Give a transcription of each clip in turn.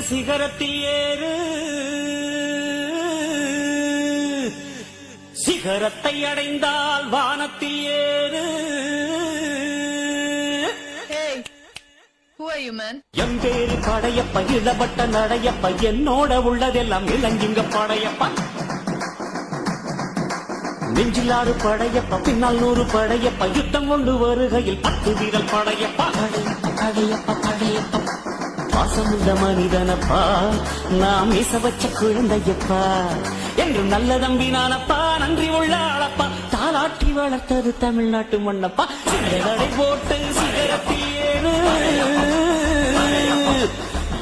சிகரத்தில் ஏறு, சிகரத்தை அடைந்தால் வானத்தில் ஏறு. எம் பேரு படையப்ப, இளவட்ட நடையப்ப, என்னோட உள்ளதெல்லாம் இளஞ்சிங்க படையப்பா. நெஞ்சிலாறு படையப்ப, பின்னால் 100 படையப்ப, யுத்தம் கொண்டு வருகையில் 10 வீரல் படையப்பா. படையப்ப படையப்ப படையப்ப, பாசமுள்ள மனிதனப்பா, நாம் மீச வச்ச குழந்தையப்பா, என்று நல்ல தம்பி நானப்பா, நன்றி உள்ள ஆளப்பா, தாலாட்டி வளர்த்தது தமிழ்நாட்டு மண்ணப்பா. சிகரை போட்டு சிகரத்தில் ஏறு,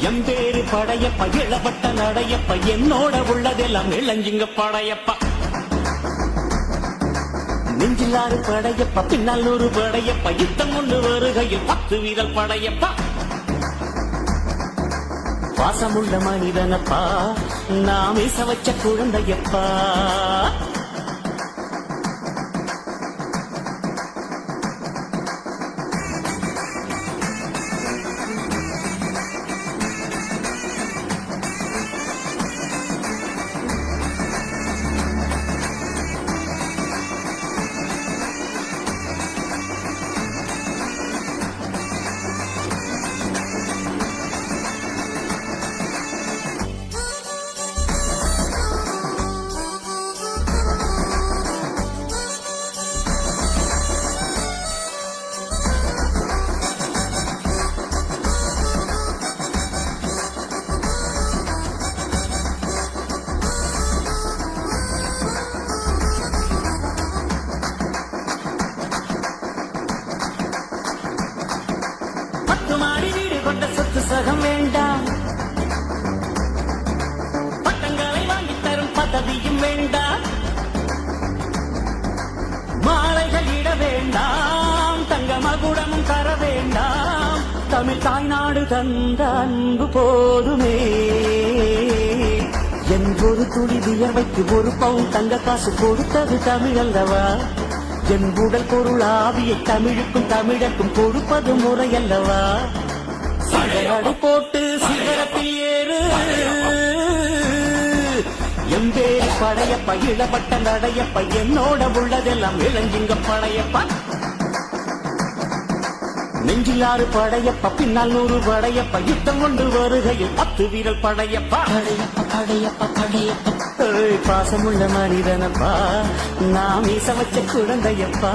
எம் பேரு படையப்ப, இளவட்ட நடையப்ப, என்னோட உள்ளதெல்லாம் இளஞ்சிங்க படையப்பா. நெஞ்சிலாறு படையப்ப, பின்னால் 100 படையப்ப, யுத்தம் கொண்டு வருகையில் 10 வீரல் படையப்பா. பாசமுள்ள மனிதனப்பா, நாம் மீச வச்ச குழந்தையப்பா. சகம் வேண்டாம், பட்டங்களை வாங்கி தரும் பதவியும் வேண்டாம், மாலைகள் இட வேண்டாம், தங்க மகுடமும் தர வேண்டாம், தமிழ் தாய்நாடு தந்த அன்பு போதுமே. என் ஒரு துளி வியர்வைக்கு 1 பவுன் தங்க காசு கொடுத்தது தமிழ் அல்லவா. என் உடல் பொருள் ஆவியை தமிழுக்கும் தமிழக்கும் கொடுப்பது முறை அல்லவா. சிகரடை போட்டு சிகரத்தில் ஏறு, எம் பேரு படையப்ப, இளவட்ட நடையப்ப, என்னோட உள்ளதெல்லாம் இளஞ்சிங்க படையப்பா. நெஞ்சிலாறு படையப்ப, பின்னால் 100 படையப்ப, யுத்தம் கொண்டு வருகையில் 10 வீரல் படையப்பா. படையப்ப படையப்ப படையப்ப, பாசமுள்ள மனிதனப்பா, நாம் மீச வச்ச குழந்தையப்பா.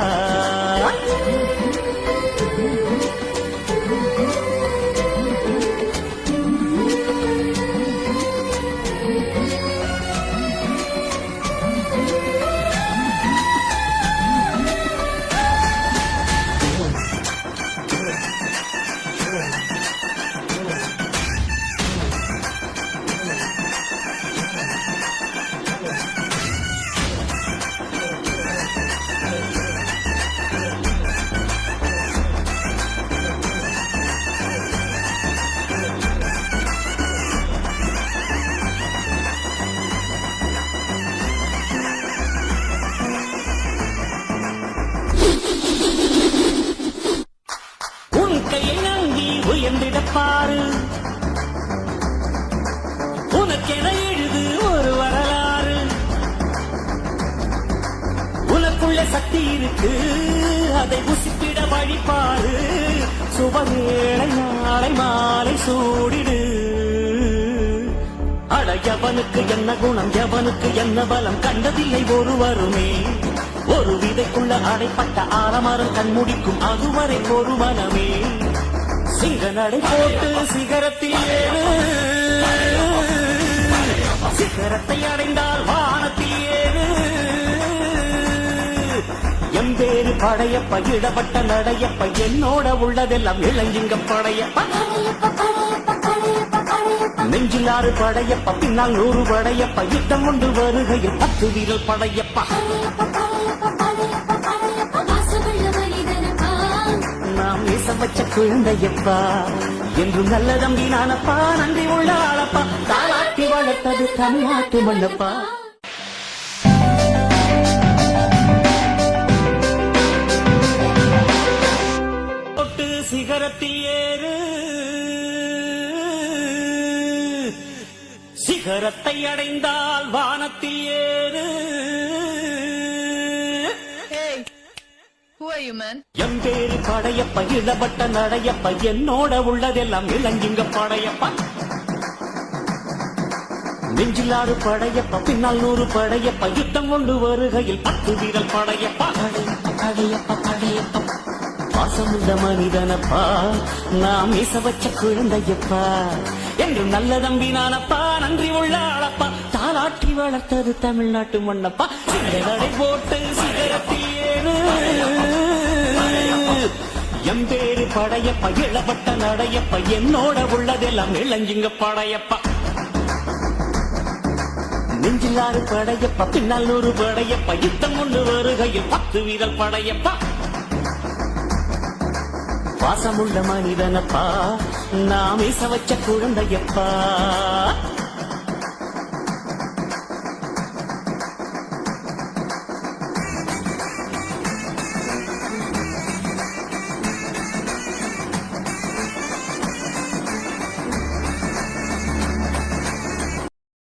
உயர்ந்திடப்பாரு, உனக்கென எழுது ஒரு வரலாறு, உனக்குள்ள சக்தி இருக்கு, அதை உசிப்பிட வழிபாரு, சுபவேளை நாளை மாலை சூடிடு. அட எவனுக்கு என்ன குணம், எவனுக்கு என்ன பலம், கண்டதில்லை ஒருவருமே. ஒரு விதைக்குள்ள அடைப்பட்ட ஆலமரம் கண்முடிக்கும், அதுவரை ஒரு மனமே. சிங்க நடை போட்டு சிகரத்தில் ஏறு, சிகரத்தை அடைந்தால் வானத்தில் ஏறு. எம் பேரு படையப்ப, இளவட்ட நடையப்ப, என்னோட உள்ளதெல்லாம் இளஞ்சிங்க படையப்ப. நெஞ்சிலாறு படையப்ப, பின்னால் 100 படையப்ப, யுத்தம் கொண்டு வருகையில் 10 வீரல் படையப்பா. நாம் மீச வச்ச குழந்தையப்பா, என்றும் நல்ல தம்பி நானப்பா, நன்றி உள்ள ஆளப்பா, தாலாட்டி வளர்த்தது தமிழ்நாட்டு மண்ணப்பா. சிகரத்தில் ஏறு, சிகரத்தை அடைந்தால் வானத்தில் ஏறு. Hey, who are you, man? M பேரு படையப்ப, இளவட்ட நடையப்ப, என்னோட உள்ளதெல்லாம் இளங்கிங்க படையப்பா. நெஞ்சிலாறு படையப்ப, பின்னால் 100 படையப்ப, யுத்தம் கொண்டு வருகையில் 10 வீரல் படையப்பா. படையப்ப படையப்ப படையப்ப, பாசமுள்ள மனிதனப்பா, நாம் மீச வச்ச குழந்தையப்பா, என்று நல்ல தம்பி நானப்பா, நன்றி உள்ள ஆளப்பா, தாலாட்டி வளர்த்தது தமிழ்நாட்டு மண்ணப்பா. சிகரை போட்டு சிகரத்தில் ஏறு. எம் பேரு படையப்ப, இளவட்ட நடையப்ப, என்னோட உள்ளதெல்லாம் இளஞ்சிங்க படையப்பா. நெஞ்சிலாறு படையப்ப, பின்னால் 100 படையப்ப, யுத்தம் கொண்டு வருகையில் 10 வீரல் படையப்பா. பாசமுள்ள மனிதனப்பா, நாம் மீச வச்ச குழந்தையப்பா.